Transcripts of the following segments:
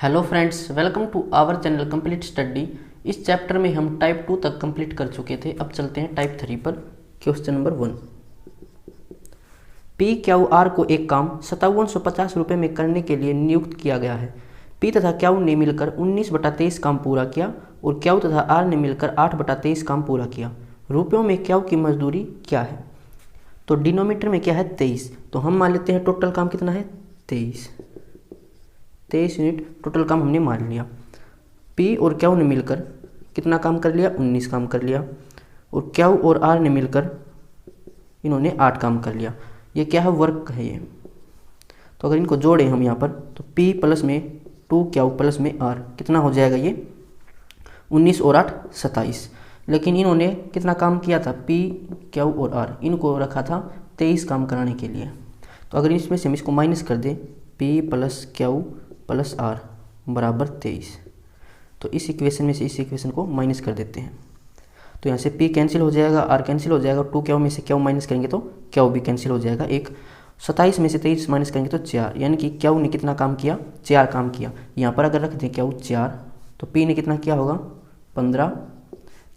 Hello friends, welcome to our channel complete study. इस chapter में हम टाइप 2 तक कंप्लीट कर चुके थे। अब चलते हैं टाइप 3 पर। Question number 1। P Q R को एक काम 5750 रुपये में करने के लिए नियुक्त किया गया है। पी तथा क्यू ने मिलकर 19/23 काम पूरा किया और क्यू तथा आर ने मिलकर 8/23 काम पूरा किया। रुपयों में क्यू की मजदूरी क्या है? तो डिनोमीटर में क्या है 23, तो हम मान लेते हैं टोटल काम कितना है 23 यूनिट टोटल काम हमने मान लिया। पी और क्यू ने मिलकर कितना काम कर लिया 19 काम कर लिया और क्यू और आर ने मिलकर इन्होंने 8 काम कर लिया। ये क्या है वर्क है ये। तो अगर इनको जोड़ें हम यहाँ पर तो पी प्लस में 2 क्यू प्लस में आर कितना हो जाएगा ये 19 और 8 27। लेकिन इन्होंने कितना काम किया था पी क्यू और आर इनको रखा था 23 काम कराने के लिए। तो अगर इसमें से हम इसको माइनस कर दें P plus Q plus R बराबर 23, तो इस इक्वेशन में से इस इक्वेशन को माइनस कर देते हैं। तो यहाँ से पी कैंसिल हो जाएगा, आर कैंसिल हो जाएगा, 2 क्यू में से क्यू माइनस करेंगे तो क्यू भी कैंसिल हो जाएगा। एक 27 में से 23 माइनस करेंगे तो 4, यानी कि क्यू ने कितना काम किया 4 काम किया। यहाँ पर अगर रख दें क्यू 4 तो पी ने कितना किया होगा 15,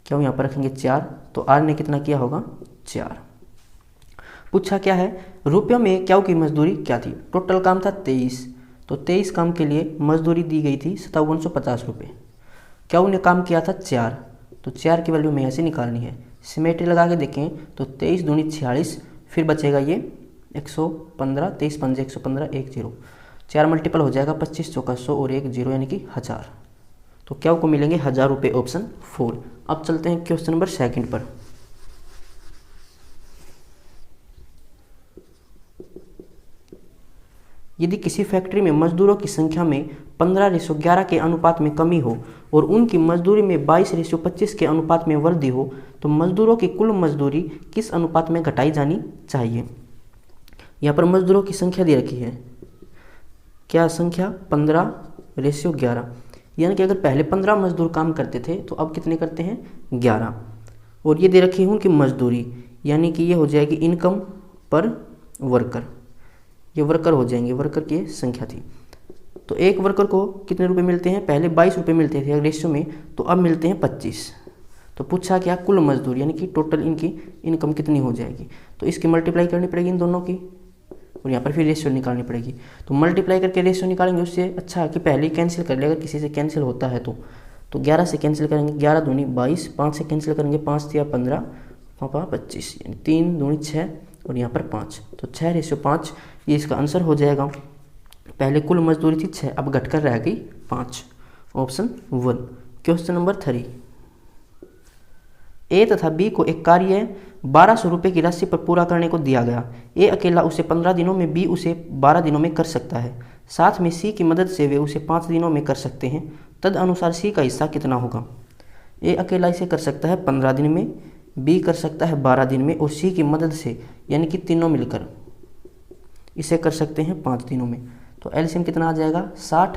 क्यू यहाँ पर रखेंगे 4 तो आर ने कितना किया होगा 4। पूछा क्या है रुपयों में क्यू की मजदूरी क्या थी? टोटल काम था 23, तो 23 काम के लिए मजदूरी दी गई थी 5750 रुपये। क्यू ने काम किया था 4, तो 4 की वैल्यू हमें ऐसे निकालनी है। सिमेट्री लगा के देखें तो 23 दूनी 46, फिर बचेगा ये 115, 23 पंजे 115 1 0, 4 मल्टीपल हो जाएगा 25 चौका 100 और 1 0 यानी कि 1000। तो क्यू को मिलेंगे 1000 रुपये, ऑप्शन 4। अब चलते हैं क्वेश्चन नंबर 2 पर। यदि किसी फैक्ट्री में मजदूरों की संख्या में 15:11 के अनुपात में कमी हो और उनकी मजदूरी में 22:25 के अनुपात में वृद्धि हो तो मजदूरों की कुल मजदूरी किस अनुपात में घटाई जानी चाहिए? यहाँ पर मजदूरों की संख्या दे रखी है, क्या संख्या 15:11, यानी कि अगर पहले 15 मजदूर काम करते थे तो अब कितने करते हैं 11। और ये दे रखी है उनकी मजदूरी, यानी कि ये हो जाएगी इनकम पर वर्कर, ये वर्कर हो जाएंगे, वर्कर की संख्या थी। तो एक वर्कर को कितने रुपए मिलते हैं? पहले 22 रुपये मिलते थे रेशियो में, तो अब मिलते हैं 25। तो पूछा क्या कुल मजदूर यानी कि टोटल इनकी इनकम कितनी हो जाएगी? तो इसकी मल्टीप्लाई करनी पड़ेगी इन दोनों की और यहाँ पर फिर रेशियो निकालनी पड़ेगी। तो मल्टीप्लाई करके रेशियो निकालेंगे, उससे अच्छा है कि पहले ही कैंसिल कर ले अगर किसी से कैंसिल होता है तो 11 से कैंसिल करेंगे, 11 दूनी 22, 5 से कैंसिल करेंगे 5 या 15, 25, 3 दूनी 6 और यहाँ पर 5, तो 6:5 ये इसका आंसर हो जाएगा। पहले कुल मजदूरी थी 6, अब घटकर रह गई 5, ऑप्शन 1। Question number 3। ए तथा बी को एक कार्य 1200 रुपये की राशि पर पूरा करने को दिया गया। ए अकेला उसे 15 दिनों में, बी उसे 12 दिनों में कर सकता है। साथ में सी की मदद से वे उसे 5 दिनों में कर सकते हैं। तद अनुसार सी का हिस्सा कितना होगा? ए अकेला इसे कर सकता है 15 दिन में, बी कर सकता है 12 दिन में और सी की मदद से यानी कि तीनों मिलकर इसे कर सकते हैं 5 दिनों में। तो एलसीएम कितना आ जाएगा 60।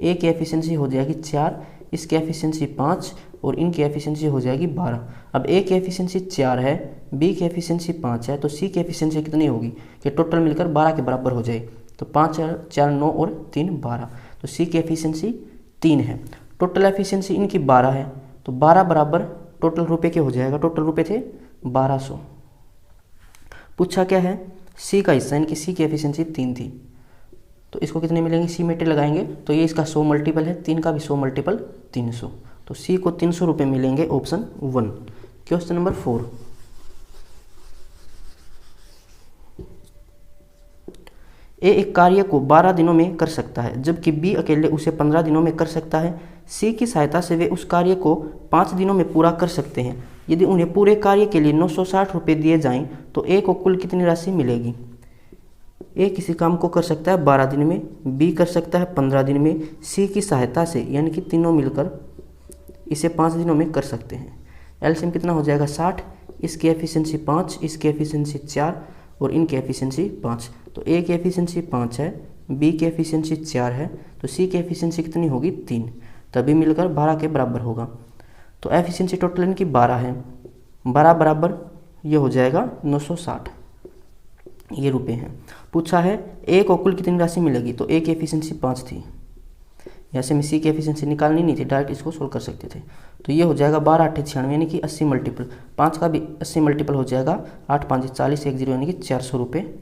ए की एफिशिएंसी हो जाएगी 4, इसकी एफिशिएंसी 5 और इनकी एफिशिएंसी हो जाएगी 12। अब ए की एफिशिएंसी 4 है, बी की एफिशिएंसी 5 है, तो सी की एफिशिएंसी कितनी होगी कि टोटल मिलकर 12 के बराबर हो जाए। तो 5 4 9 और 3 12, तो सी की एफिशिएंसी 3 है। टोटल एफिशिएंसी इनकी 12 है, तो 12 बराबर टोटल रुपये के हो जाएगा। टोटल रुपये थे 1200। पूछा क्या है सी का हिस्सा, इनकी सी की एफिशिएंसी 3 थी, तो इसको कितने मिलेंगे सिमेट्री लगाएंगे तो ये इसका 100 मल्टीपल है, 3 का भी 100 मल्टीपल 300, तो सी को 300 रुपये मिलेंगे, ऑप्शन 1। Question number 4। ए एक कार्य को 12 दिनों में कर सकता है जबकि बी अकेले उसे 15 दिनों में कर सकता है। सी की सहायता से वे उस कार्य को 5 दिनों में पूरा कर सकते हैं। यदि उन्हें पूरे कार्य के लिए 960 रुपये दिए जाएं तो ए को कुल कितनी राशि मिलेगी? ए किसी काम को कर सकता है 12 दिन में, बी कर सकता है 15 दिन में, सी की सहायता से यानी कि तीनों मिलकर इसे 5 दिनों में कर सकते हैं। एलसीएम कितना हो जाएगा 60, इसकी एफिशिएंसी 5, इसकी एफिशिएंसी 4 और इनकी एफिशिएंसी 5। तो ए की एफिशिएंसी 5 है, बी की एफिशिएंसी 4 है, तो सी की एफिशिएंसी कितनी होगी 3, तभी मिलकर 12 के बराबर होगा। तो एफिशिएंसी टोटल इनकी 12 है, 12 बराबर ये हो जाएगा 960 ये रुपये हैं। पूछा है ए को कुल कितनी राशि मिलेगी? तो ए की एफिशिएंसी 5 थी, यहाँ से हमें सी की एफिशिएंसी निकालनी नहीं थी, डायरेक्ट इसको सोल्व कर सकते थे। तो ये हो जाएगा 12 8 96 यानी कि 80 मल्टीपल, 5 का भी 80 मल्टीपल हो जाएगा, 8 5 40 10 यानी कि 400 रुपये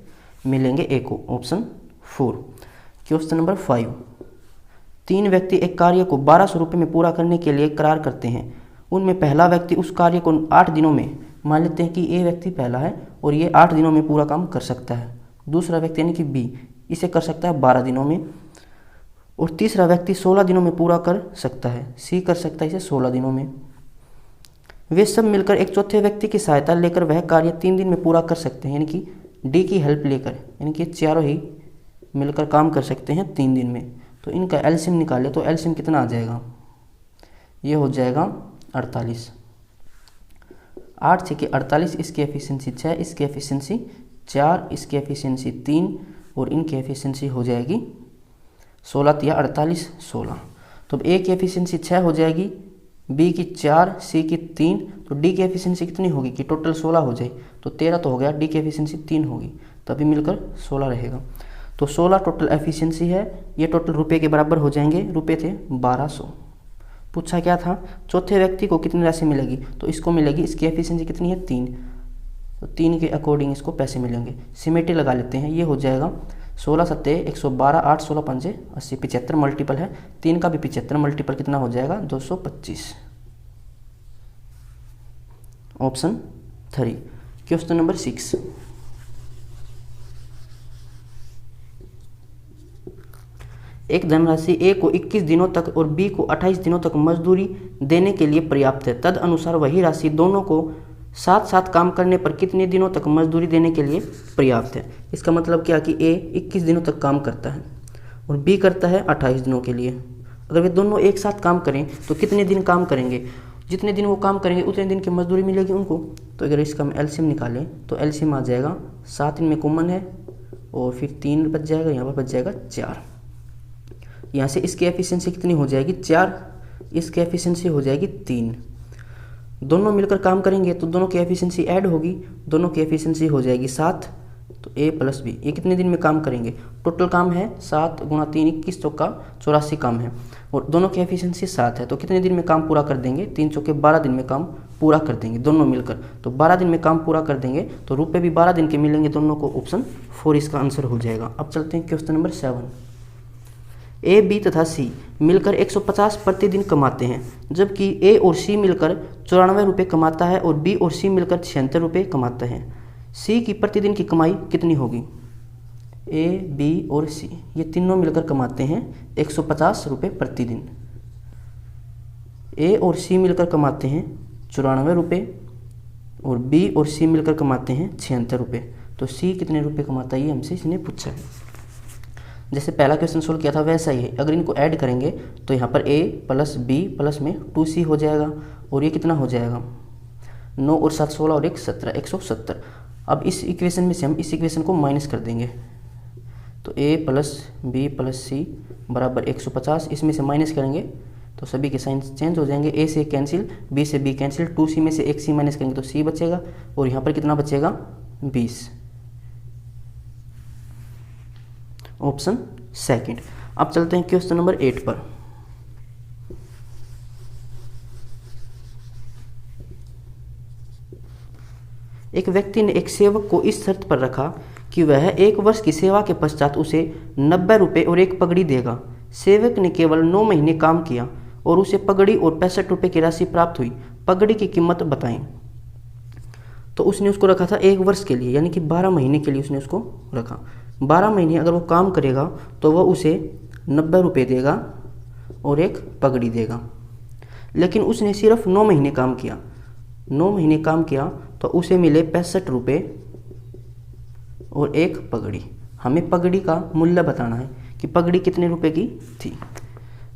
मिलेंगे ए को। ऑप्शन 4। क्वेश्चन नंबर 5, 3 व्यक्ति एक कार्य को 1200 रुपये में पूरा करने के लिए करार करते हैं। उनमें पहला व्यक्ति उस कार्य को 8 दिनों में, मान लेते हैं कि ए व्यक्ति पहला है और ये 8 दिनों में पूरा काम कर सकता है। दूसरा व्यक्ति यानी कि बी इसे कर सकता है 12 दिनों में, और तीसरा व्यक्ति 16 दिनों में पूरा कर सकता है, सी कर सकता है इसे 16 दिनों में। वे सब मिलकर एक चौथे व्यक्ति की सहायता लेकर वह कार्य 3 दिन में पूरा कर सकते हैं, यानी कि डी की हेल्प लेकर, यानी कि चारों ही मिलकर काम कर सकते हैं 3 दिन में। तो इनका एलसीएम निकाले तो एलसीएम कितना आ जाएगा, ये हो जाएगा 48। 8 6 के 48, इसकी एफिशिएंसी 6, इसकी एफिशिएंसी 4, इसकी एफिशिएंसी 3 और इनकी एफिशिएंसी हो जाएगी 16 या 48 16। तो अब ए की एफिशिएंसी 6 हो जाएगी, बी की 4, सी की 3, तो डी की एफिशिएंसी कितनी होगी कि टोटल 16 हो जाए, तो 13 तो हो गया, डी की एफिशिएंसी 3 होगी, तभी मिलकर 16 रहेगा। तो 16 टोटल एफिशिएंसी है, ये टोटल रुपये के बराबर हो जाएंगे, रुपये थे 1200। पूछा क्या था, चौथे व्यक्ति को कितनी राशि मिलेगी, तो इसको मिलेगी, इसकी एफिशिएंसी कितनी है 3, तो 3 के अकॉर्डिंग इसको पैसे मिलेंगे। सिमेट्री लगा लेते हैं, ये हो जाएगा 16 7 112, 8 16 5 80, 75 मल्टीपल है, 3 का भी 75 मल्टीपल कितना हो जाएगा 225। ऑप्शन 3। क्वेश्चन नंबर 6, एक धनराशि ए को 21 दिनों तक और बी को 28 दिनों तक मजदूरी देने के लिए पर्याप्त है। तद अनुसार वही राशि दोनों को साथ साथ काम करने पर कितने दिनों तक मजदूरी देने के लिए पर्याप्त है। इसका मतलब क्या कि ए 21 दिनों तक काम करता है और बी करता है 28 दिनों के लिए। अगर वे दोनों एक साथ काम करें तो कितने दिन काम करेंगे, जितने दिन वो काम करेंगे उतने दिन की मजदूरी मिलेगी उनको। तो अगर इसका हम एलसीएम निकालें तो एलसीएम आ जाएगा, 7 इनमें कॉमन है और फिर 3 बच जाएगा, यहाँ पर बच जाएगा 4। यहाँ से इसकी एफिशिएंसी कितनी हो जाएगी 4, इसकी एफिशिएंसी हो जाएगी 3। दोनों मिलकर काम करेंगे तो दोनों की एफिशिएंसी ऐड होगी, दोनों की एफिशिएंसी हो जाएगी 7। तो ए प्लस बी ये कितने दिन में काम करेंगे, टोटल काम है 7 गुणा 3 21 चौका 84 काम है और दोनों की एफिशिएंसी 7 है। तो कितने दिन में काम पूरा कर देंगे, 3 चौके 12 दिन में काम पूरा कर देंगे दोनों मिलकर। तो 12 दिन में काम पूरा कर देंगे, तो रुपये भी 12 दिन के मिलेंगे दोनों को। ऑप्शन 4 इसका आंसर हो जाएगा। अब चलते हैं क्वेश्चन नंबर 7। ए बी तथा सी मिलकर 150 प्रतिदिन कमाते हैं, जबकि ए और सी मिलकर 94 रुपये कमाता है और बी और सी मिलकर 76 रुपये कमाते हैं। सी की प्रतिदिन की कमाई कितनी होगी। ए बी और सी ये तीनों मिलकर कमाते हैं 150 रुपये प्रतिदिन। ए और सी मिलकर कमाते हैं 94 रुपये और बी और सी मिलकर कमाते हैं 76 रुपये। तो सी कितने रुपये कमाता है ये हमसे इसने पूछा है। जैसे पहला क्वेश्चन सोल्व किया था वैसा ही है। अगर इनको ऐड करेंगे तो यहाँ पर a प्लस बी प्लस में 2c हो जाएगा और ये कितना हो जाएगा 9 और 7 16 और 1 17 170। अब इस इक्वेशन में से हम इस इक्वेशन को माइनस कर देंगे, तो a प्लस बी प्लस सी बराबर 150। इसमें से माइनस करेंगे तो सभी के साइन चेंज हो जाएंगे, a से कैंसिल, b से b कैंसिल, 2c में से एक c माइनस करेंगे तो c बचेगा और यहाँ पर कितना बचेगा 20। ऑप्शन 2। अब चलते हैं क्वेश्चन नंबर 8 पर। एक व्यक्ति ने एक सेवक को इस शर्त पर रखा कि वह 1 वर्ष की सेवा के पश्चात उसे 90 रुपये और एक पगड़ी देगा। सेवक ने केवल 9 महीने काम किया और उसे पगड़ी और 65 रुपये की राशि प्राप्त हुई। पगड़ी की कीमत बताएं। तो उसने उसको रखा था 1 वर्ष के लिए, यानी कि 12 महीने के लिए उसने उसको रखा। 12 महीने अगर वो काम करेगा तो वह उसे 90 रुपये देगा और एक पगड़ी देगा। लेकिन उसने सिर्फ 9 महीने काम किया, 9 महीने काम किया तो उसे मिले 65 रुपये और एक पगड़ी। हमें पगड़ी का मूल्य बताना है कि पगड़ी कितने रुपए की थी।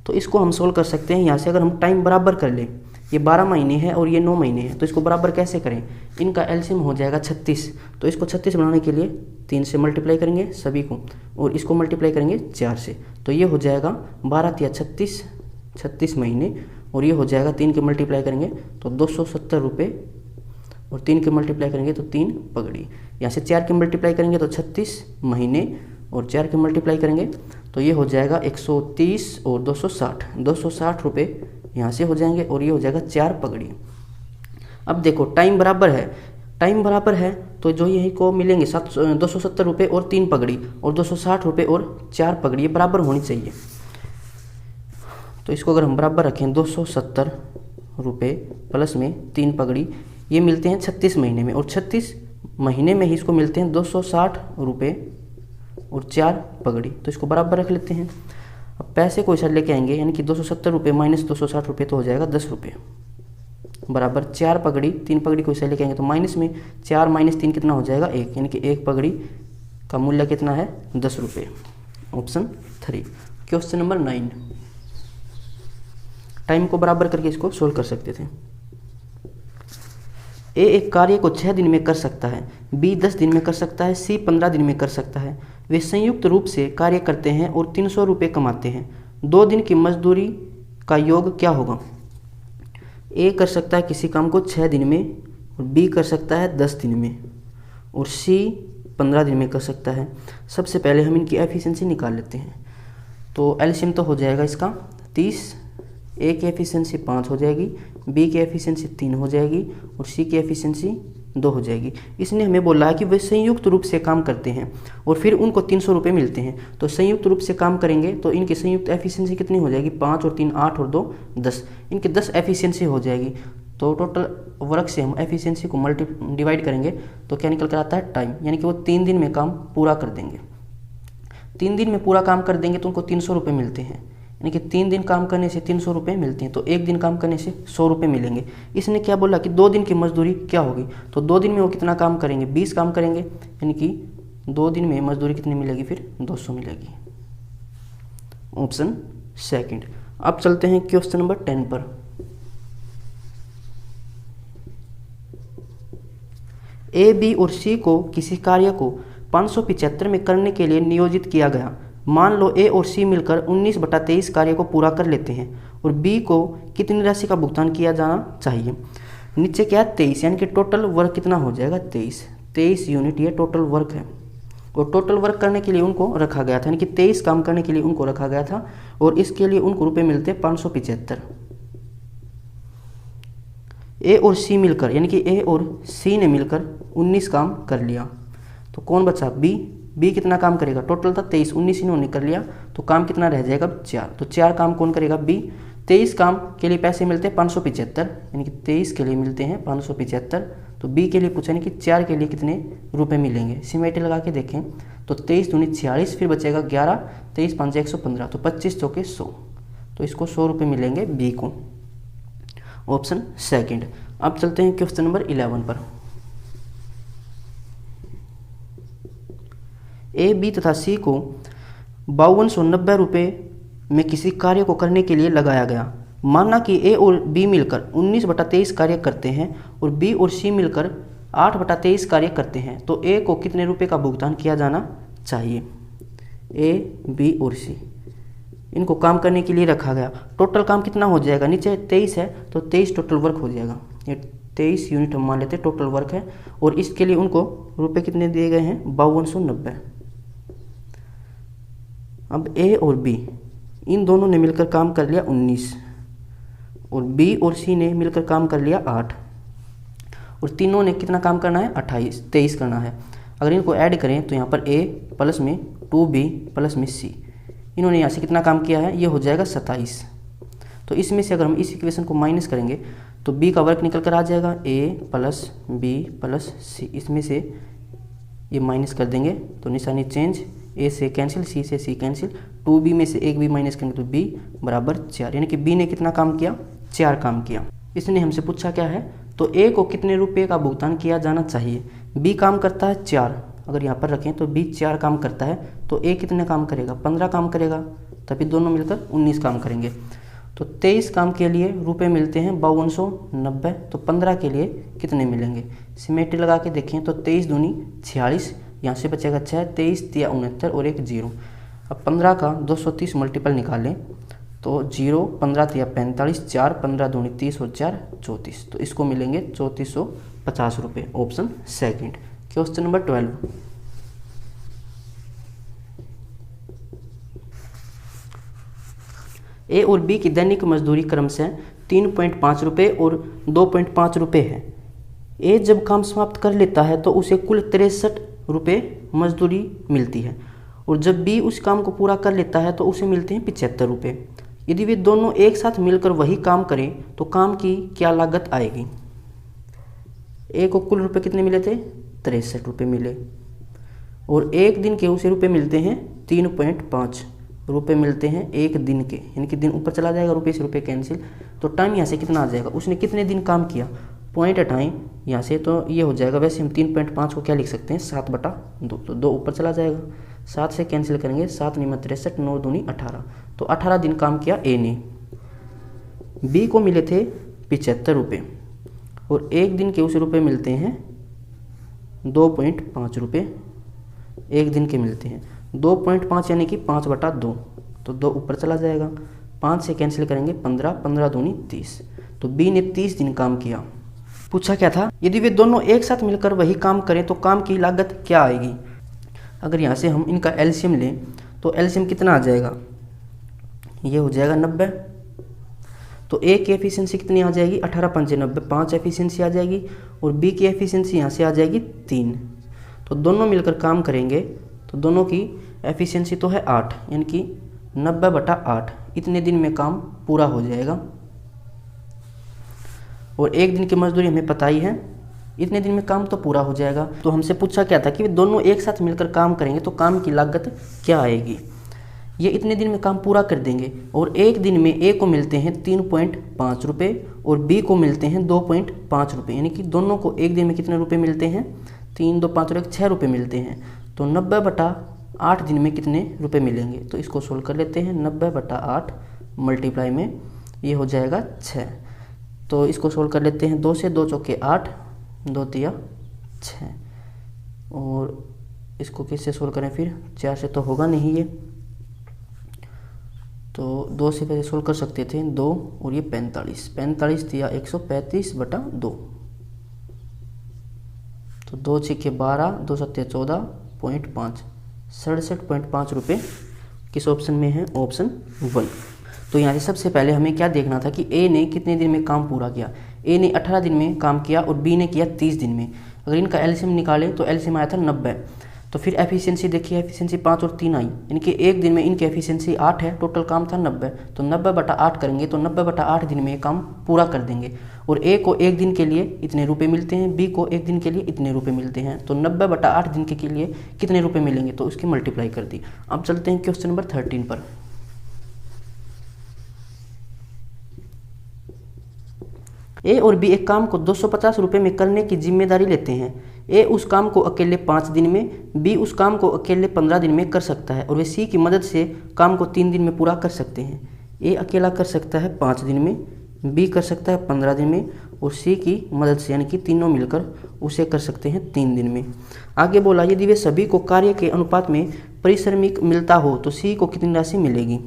तो इसको हम सोल्व कर सकते हैं। यहाँ से अगर हम टाइम बराबर कर लें, ये 12 महीने है और ये 9 महीने है, तो इसको बराबर कैसे करें। इनका एलसीएम हो जाएगा 36, तो इसको 36 बनाने के लिए 3 से मल्टीप्लाई करेंगे सभी को और इसको मल्टीप्लाई करेंगे 4 से। तो ये हो जाएगा 12 या 36 महीने और ये हो जाएगा 3 के मल्टीप्लाई करेंगे तो 270 रुपये और 3 के मल्टीप्लाई करेंगे तो 3 पगड़ी। यहाँ से 4 के मल्टीप्लाई करेंगे तो 36 महीने और 4 के मल्टीप्लाई करेंगे तो ये हो जाएगा 130 और 260, 260 रुपये यहाँ से हो जाएंगे और ये हो जाएगा 4 पगड़ी। अब देखो टाइम बराबर है, टाइम बराबर है तो जो यही को मिलेंगे 270 रुपये और 3 पगड़ी, और 260 रुपये और 4 पगड़ी, ये बराबर होनी चाहिए। तो इसको अगर हम बराबर रखें 270 रुपये प्लस में 3 पगड़ी, ये मिलते हैं 36 महीने में, और 36 महीने में ही इसको मिलते हैं 260 रुपये और 4 पगड़ी। तो इसको बराबर रख लेते हैं। अब पैसे को इधर लेके आएंगे, यानी कि 270 रुपये माइनस 260 रुपये तो हो जाएगा 10 रुपये, बराबर 4 पगड़ी, 3 पगड़ी को इसे लेके आएंगे तो माइनस में 4 माइनस 3 कितना हो जाएगा 1, यानी कि 1 पगड़ी का मूल्य कितना है 10 रुपये। ऑप्शन 3। Question number 9। टाइम को बराबर करके इसको सोल्व कर सकते थे। ए एक कार्य को 6 दिन में कर सकता है, बी 10 दिन में कर सकता है, सी 15 दिन में कर सकता है। वे संयुक्त रूप से कार्य करते हैं और 300 रुपये कमाते हैं। 2 दिन की मजदूरी का योग क्या होगा? ए कर सकता है किसी काम को 6 दिन में, और बी कर सकता है 10 दिन में, और सी 15 दिन में कर सकता है। सबसे पहले हम इनकी एफिशिएंसी निकाल लेते हैं। तो एलसीएम तो हो जाएगा इसका 30, ए की एफिशिएंसी 5 हो जाएगी, बी की एफिशिएंसी 3 हो जाएगी, और सी की एफिशिएंसी 2 हो जाएगी। इसने हमें बोला है कि वे संयुक्त रूप से काम करते हैं और फिर उनको 300 रुपये मिलते हैं। तो संयुक्त रूप से काम करेंगे तो इनकी संयुक्त एफिशिएंसी कितनी हो जाएगी? 5 और 3 8 और 2 10, इनकी 10 एफिशिएंसी हो जाएगी। तो टोटल वर्क से हम एफिशिएंसी को डिवाइड करेंगे तो क्या निकल कर आता है? टाइम, यानी कि वो 3 दिन में काम पूरा कर देंगे। 3 दिन में पूरा काम कर देंगे तो उनको 300 रुपये मिलते हैं, यानी कि 3 दिन काम करने से 300 रुपये मिलते हैं। तो 1 दिन काम करने से 100 रुपये मिलेंगे। इसने क्या बोला कि 2 दिन की मजदूरी क्या होगी? तो 2 दिन में वो कितना काम करेंगे? 20 काम करेंगे, यानी कि 2 दिन में मजदूरी कितनी मिलेगी? फिर 200 मिलेगी। ऑप्शन 2। अब चलते हैं क्वेश्चन नंबर 10 पर। ए, बी और सी को किसी कार्य को 575 में करने के लिए नियोजित किया गया। मान लो ए और सी मिलकर 19/23 कार्य को पूरा कर लेते हैं और बी को कितनी राशि का भुगतान किया जाना चाहिए? नीचे क्या है? 23, यानी कि टोटल वर्क कितना हो जाएगा? 23 यूनिट ये टोटल वर्क है। और टोटल वर्क करने के लिए उनको रखा गया था, यानी कि 23 काम करने के लिए उनको रखा गया था, और इसके लिए उनको रुपये मिलते 575। ए और सी मिलकर, यानी कि ए और सी ने मिलकर 19 काम कर लिया, तो कौन बचा? बी कितना काम करेगा? टोटल था 23, 19 इन्होंने कर लिया, तो काम कितना रह जाएगा? 4। तो 4 काम कौन करेगा? बी। 23 काम के लिए पैसे मिलते हैं 575, यानी कि 23 के लिए मिलते हैं 575। तो बी के लिए पूछा, यानी कि 4 के लिए कितने रुपए मिलेंगे? सिमेट्री लगा के देखें तो 23 दूनी 46, फिर बचेगा 11, 23 5 115, तो 25 चौके 100, तो इसको 100 रुपये मिलेंगे बी को। ऑप्शन 2। अब चलते हैं क्वेश्चन नंबर 11 पर। ए, बी तथा सी को 5290 रुपये में किसी कार्य को करने के लिए लगाया गया। माना कि ए और बी मिलकर 19/23 कार्य करते हैं और बी और सी मिलकर 8/23 कार्य करते हैं, तो ए को कितने रुपए का भुगतान किया जाना चाहिए? ए, बी और सी इनको काम करने के लिए रखा गया। टोटल काम कितना हो जाएगा? नीचे 23 है तो 23 टोटल वर्क हो जाएगा। ये 23 यूनिट हम मान लेते हैं टोटल वर्क है, और इसके लिए उनको रुपए कितने दिए गए हैं? 5290। अब ए और बी इन दोनों ने मिलकर काम कर लिया 19, और बी और सी ने मिलकर काम कर लिया 8, और तीनों ने कितना काम करना है? 23 करना है। अगर इनको ऐड करें तो यहाँ पर ए प्लस में 2b प्लस में सी, इन्होंने यहाँ से कितना काम किया है? ये हो जाएगा 27। तो इसमें से अगर हम इस इक्वेशन को माइनस करेंगे तो बी का वर्क निकल कर आ जाएगा ए प्लस बी प्लस सी, इसमें से ये माइनस कर देंगे तो निशानी चेंज, ए से कैंसिल, सी से सी कैंसिल, 2b में से एक बी माइनस करेंगे तो b बराबर 4, यानी कि b ने कितना काम किया? 4 काम किया। इसने हमसे पूछा क्या है? तो a को कितने रुपए का भुगतान किया जाना चाहिए? b काम करता है 4, अगर यहाँ पर रखें तो b 4 काम करता है, तो a कितने काम करेगा? 15 काम करेगा, तभी दोनों मिलकर 19 काम करेंगे। तो 23 काम के लिए रुपए मिलते हैं 5290, तो 15 के लिए कितने मिलेंगे? सिमेट्री लगा के देखें तो 23 दूनी 46, यहाँ से बचेगा 6, 23 3 69 और एक 0। अब 15 का 230 मल्टीपल निकालें तो 0, 15 3 45, 4 15 दूनी 30 और 4 34, तो इसको मिलेंगे 3450 रुपये। ऑप्शन 2। Question number 12। ए और बी की दैनिक मजदूरी क्रमशः 3.5 रुपये और 2.5 रुपये है। ए जब काम समाप्त कर लेता है तो उसे कुल 63 रुपये मजदूरी मिलती है और जब बी उस काम को पूरा कर लेता है तो उसे मिलते हैं 75 रुपये। यदि वे दोनों एक साथ मिलकर वही काम करें तो काम की क्या लागत आएगी। ए को कुल रुपये कितने मिले थे, 63 रुपये मिले और एक दिन के उसे रुपये मिलते हैं 3.5 रुपये मिलते हैं एक दिन के, यानी कि दिन ऊपर चला जाएगा, रुपये से रुपये कैंसिल, तो टाइम यहाँ से कितना आ जाएगा, उसने कितने दिन काम किया, पॉइंट हटाएं यहाँ से तो ये हो जाएगा। वैसे हम 3.5 को क्या लिख सकते हैं, 7/2, तो 2 ऊपर चला जाएगा, 7 से कैंसिल करेंगे, 7 × 63, 9 दूनी 18, तो 18 दिन काम किया ए ने। बी को मिले थे 75 रुपये और एक दिन के उसे रुपये मिलते हैं 2.5 रुपये एक दिन के मिलते हैं। 2.5 यानी कि 5/2, तो 2 ऊपर चला जाएगा, 5 से कैंसिल करेंगे 15, 15 दूनी 30, तो बी ने 30 दिन काम किया। पूछा क्या था, यदि वे दोनों एक साथ मिलकर वही काम करें तो काम की लागत क्या आएगी। अगर यहाँ से हम इनका एलसीएम लें तो एलसीएम कितना आ जाएगा, ये हो जाएगा 90, तो ए की एफिशिएंसी कितनी आ जाएगी, 18 × 5 = 90, 5 एफिशिएंसी आ जाएगी और बी की एफिशिएंसी यहाँ से आ जाएगी 3, तो दोनों मिलकर काम करेंगे तो दोनों की एफिशिएंसी तो है 8, यानी कि 90/8 इतने दिन में काम पूरा हो जाएगा। और एक दिन की मजदूरी हमें पता ही है, इतने दिन में काम तो पूरा हो जाएगा। तो हमसे पूछा क्या था कि वे दोनों एक साथ मिलकर काम करेंगे तो काम की लागत क्या आएगी। ये इतने दिन में काम पूरा कर देंगे और एक दिन में ए को मिलते हैं 3.5 रुपये और बी को मिलते हैं 2.5 रुपये, यानी कि दोनों को एक दिन में कितने रुपये मिलते हैं, 3, 2, 5 और 1, 6 रुपये मिलते हैं। तो 90/8 दिन में कितने रुपये मिलेंगे, तो इसको सोल्व कर लेते हैं। 90/8 मल्टीप्लाई में ये हो जाएगा 6, तो इसको सोल्व कर लेते हैं। 2 से 2 चौके 8, 2 तिया 6, और इसको किससे सोल्व करें फिर, 4 से तो होगा नहीं ये, तो 2 से पहले सोल्व कर सकते थे 2 और ये 45, 45 दिया 135/2, तो 2 × 12, 2 × 7 = 14.5, 67.5 रुपये किस ऑप्शन में है, ऑप्शन 1। तो यहाँ से सबसे पहले हमें क्या देखना था कि ए ने कितने दिन में काम पूरा किया। ए ने 18 दिन में काम किया और बी ने किया 30 दिन में। अगर इनका एलसीएम निकालें तो एलसीएम आया था 90, तो फिर एफिशिएंसी देखिए, एफिशिएंसी 5 और 3 आई, यानी कि एक दिन में इनकी एफिशिएंसी 8 है, टोटल काम था 90, तो 90/8 करेंगे तो 90/8 दिन में काम पूरा कर देंगे। और ए को एक दिन के लिए इतने रुपए मिलते हैं, बी को एक दिन के लिए इतने रुपए मिलते हैं, तो 90/8 दिन के लिए कितने रुपए मिलेंगे, तो उसकी मल्टीप्लाई कर दी। अब चलते हैं क्वेश्चन नंबर 13 पर। ए और बी एक काम को 250 रुपये में करने की जिम्मेदारी लेते हैं। ए उस काम को अकेले 5 दिन में, बी उस काम को अकेले 15 दिन में कर सकता है और वे सी की मदद से काम को 3 दिन में पूरा कर सकते हैं। ए अकेला कर सकता है 5 दिन में, बी कर सकता है 15 दिन में और सी की मदद से, यानी कि तीनों मिलकर उसे कर सकते हैं 3 दिन में। आगे बोला, यदि वे सभी को कार्य के अनुपात में परिश्रमिक मिलता हो तो सी को कितनी राशि मिलेगी।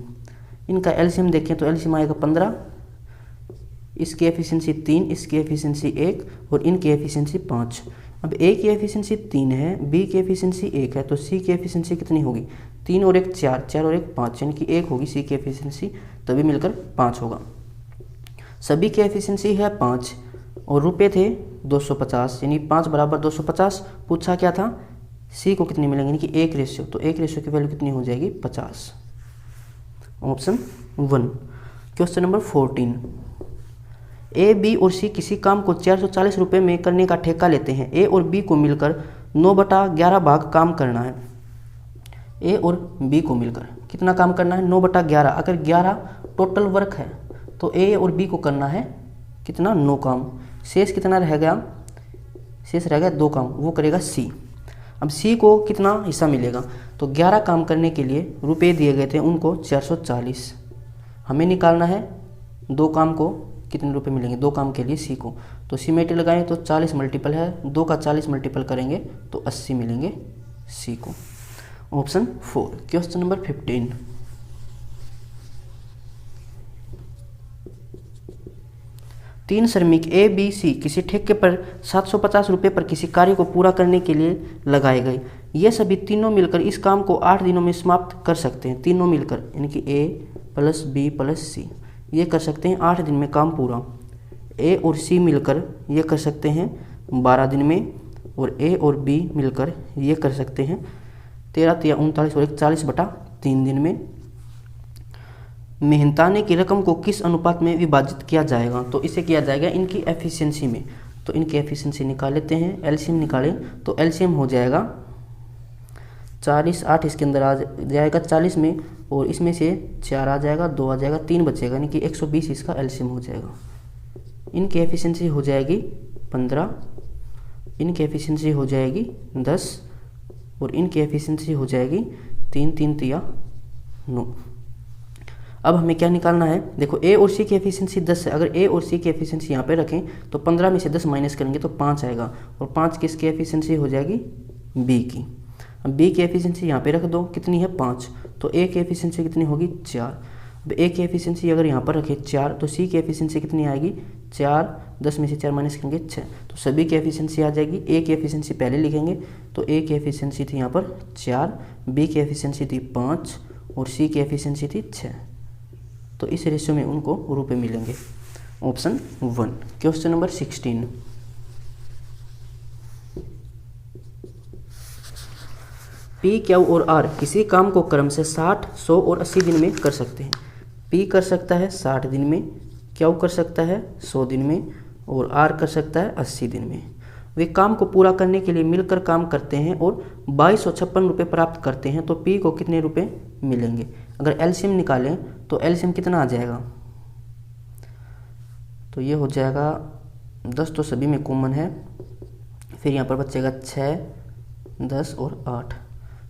इनका एलसीएम देखें तो एलसीएम आएगा 15, इसकी एफिशिएंसी 3, इसकी एफिशिएंसी 1 और इनकी एफिशिएंसी 5। अब ए की एफिशिएंसी 3 है, बी की एफिशिएंसी 1 है, तो सी की एफिशिएंसी कितनी होगी, 3 और 1 4, 4 और 1 5, यानी कि 1 होगी सी की एफिशिएंसी, तभी मिलकर 5 होगा। सभी की एफिशिएंसी है 5 और रुपए थे 250, यानी 5 = 250। पूछा क्या था, सी को कितने मिलेंगे, यानी कि 1 रेशियो, तो 1 रेशियो की वैल्यू कितनी हो जाएगी, 50, ऑप्शन 1। Question number 14। ए, बी और सी किसी काम को 440 रुपये में करने का ठेका लेते हैं। ए और बी को मिलकर 9/11 भाग काम करना है। ए और बी को मिलकर कितना काम करना है, 9/11। अगर 11 टोटल वर्क है तो ए और बी को करना है कितना, 9 काम। शेष कितना रह गया, शेष रह गया 2 काम, वो करेगा सी। अब सी को कितना हिस्सा मिलेगा, तो 11 काम करने के लिए रुपए दिए गए थे उनको 440, हमें निकालना है 2 काम को कितने रुपए मिलेंगे, 2 काम के लिए सी को। तो सी में लगाएं तो 40 मल्टीपल है, 2 का 40 मल्टीपल करेंगे तो 80 मिलेंगे सी को, ऑप्शन 4। Question number 15। तीन श्रमिक ए, बी, सी किसी ठेके पर 750 रुपये पर किसी कार्य को पूरा करने के लिए लगाए गए। ये सभी तीनों मिलकर इस काम को 8 दिनों में समाप्त कर सकते हैं, तीनों मिलकर, यानी कि ए, प्लस बी प्लस सी। ये कर सकते हैं 8 दिन में काम पूरा। ए और सी मिलकर ये कर सकते हैं 12 दिन में, और ए और बी मिलकर ये कर सकते हैं 13 या 39 और 41/3 दिन में। मेहनताने की रकम को किस अनुपात में विभाजित किया जाएगा? तो इसे किया जाएगा इनकी एफिशिएंसी में। तो इनकी एफिशिएंसी निकाल लेते हैं, एलसीएम निकालें तो एलसीएम हो जाएगा 40, 8 इसके अंदर आ जाएगा 40 में, और इसमें से 4 आ जाएगा, 2 आ जाएगा, 3 बचेगा, यानी कि 120 इसका एलसीएम हो जाएगा। इनकी एफिशिएंसी हो जाएगी 15, इनकी एफिशिएंसी हो जाएगी 10, और इनकी एफिशिएंसी हो जाएगी 3 3 तिया 9। अब हमें क्या निकालना है? देखो ए और सी की एफिशिएंसी 10 है। अगर ए और सी की एफिशिएंसी यहाँ पे रखें तो 15 में से 10 माइनस करेंगे तो 5 आएगा, और 5 किसकी एफिशिएंसी हो जाएगी? बी की। अब बी की एफिशिएंसी यहाँ पे रख दो, कितनी है? 5। तो ए की एफिशिएंसी कितनी होगी? 4। अब ए की एफिशिएंसी अगर यहाँ पर रखें 4, तो सी की एफिशिएंसी कितनी आएगी? 4, 10 में से 4 माइनस करेंगे 6, तो सभी की एफिशिएंसी आ जाएगी। ए की एफिशिएंसी पहले लिखेंगे, तो ए की एफिशिएंसी थी यहाँ पर 4, बी की एफिशिएंसी थी 5, और सी की एफिशिएंसी थी 6। तो इस रेशियो में उनको रुपए मिलेंगे। Option 1। Question number 16। P, Q और आर किसी काम को क्रम से 60, 100 और 80 दिन में कर सकते हैं। पी कर सकता है 60 दिन में, क्यू कर सकता है 100 दिन में, और आर कर सकता है 80 दिन में। वे काम को पूरा करने के लिए मिलकर काम करते हैं और 2256 रुपये प्राप्त करते हैं। तो पी को कितने रुपए मिलेंगे? अगर एलसीएम निकालें तो एलसीएम कितना आ जाएगा? तो ये हो जाएगा 10, तो सभी में कॉमन है, फिर यहाँ पर बचेगा 6, 10 और 8,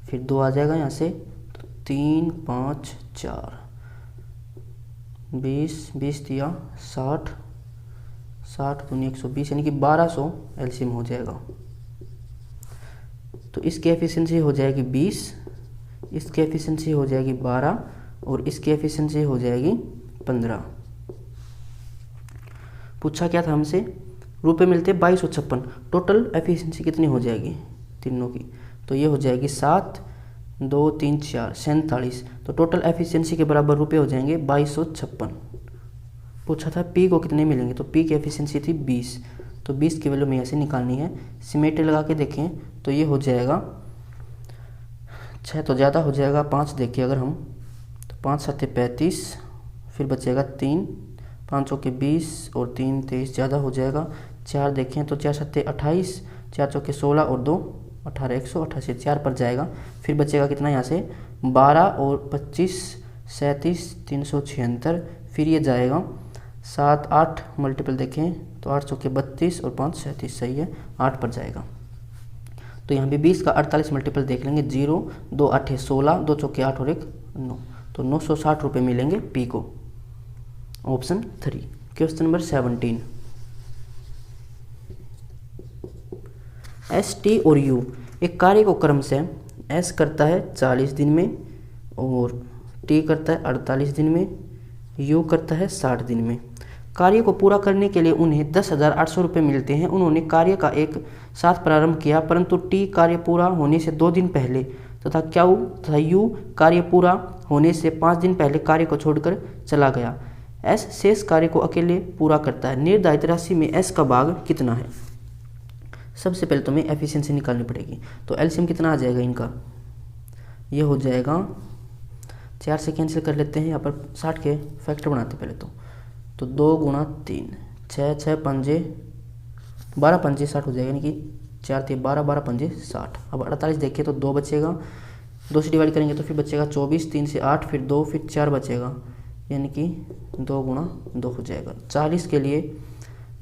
फिर 2 आ जाएगा यहाँ से, तो 3, 5, 4, 20, 20 दिया 60, 60 दूनी 120, यानी कि 1200 एलसीएम हो जाएगा। तो इसकी एफिशिएंसी हो जाएगी 20, इसकी एफिशिएंसी हो जाएगी 12, और इसकी एफिशिएंसी हो जाएगी 15। पूछा क्या था हमसे? रुपए मिलते 2256, टोटल एफिशिएंसी कितनी हो जाएगी तीनों की? तो ये हो जाएगी 7, 2, 3, 4, 47। तो टोटल एफिशिएंसी के बराबर रुपए हो जाएंगे 2256। पूछा था पी को कितने मिलेंगे? तो पी की एफिशिएंसी थी 20, तो 20 की वैल्यू में ऐसे निकालनी है। सिमेट्री लगा के देखें तो ये हो जाएगा 6 तो ज़्यादा हो जाएगा, 5 देखिए अगर हम, तो 5 7 35, फिर बचेगा 3, 5 चौके 20 और 3 23, ज़्यादा हो जाएगा। 4 देखें तो 4 7 28, 4 चौके 16 और 2 18, 188, 4 पर जाएगा। फिर बचेगा कितना यहाँ से? 12 और 25 37, 376, फिर ये जाएगा 7 8 मल्टीपल देखें तो 8 चौके 32 और 5 37, सही है, 8 पर जाएगा। तो यहाँ भी 20 का 48 मल्टीपल देख लेंगे, 0 2 8 16, 2 चौके 8 और 1 9, तो 960 रुपये मिलेंगे पी को। Option 3। Question number 17। S, T और यू एक कार्य को क्रम से एस करता है 40 दिन में, और टी करता है 48 दिन में, यू करता है 60 दिन में। कार्य को पूरा करने के लिए उन्हें 10,800 रुपये मिलते हैं। उन्होंने कार्य का एक साथ प्रारंभ किया, परंतु टी कार्य पूरा होने से 2 दिन पहले तथा क्यू तथा यू कार्य पूरा होने से 5 दिन पहले कार्य को छोड़कर चला गया। एस शेष कार्य को अकेले पूरा करता है। निर्धारित राशि में एस का भाग कितना है? सबसे पहले तुम्हें एफिशिएंसी निकालनी पड़ेगी। तो एलसीएम कितना आ जाएगा इनका? ये हो जाएगा 4 से कैंसिल कर लेते हैं, यहाँ पर 60 के फैक्टर बनाते पहले तो 2 गुणा 3, 6 6 पंजे 12 पंजे 60 हो जाएगा, यानी कि 4 3 12, 12 पंजे 60। अब 48 देखिए तो 2 बचेगा, 2 से डिवाइड करेंगे तो फिर बचेगा 24, 3 से 8, फिर 2, फिर 4 बचेगा, यानी कि 2 गुणा 2 हो जाएगा। 40 के लिए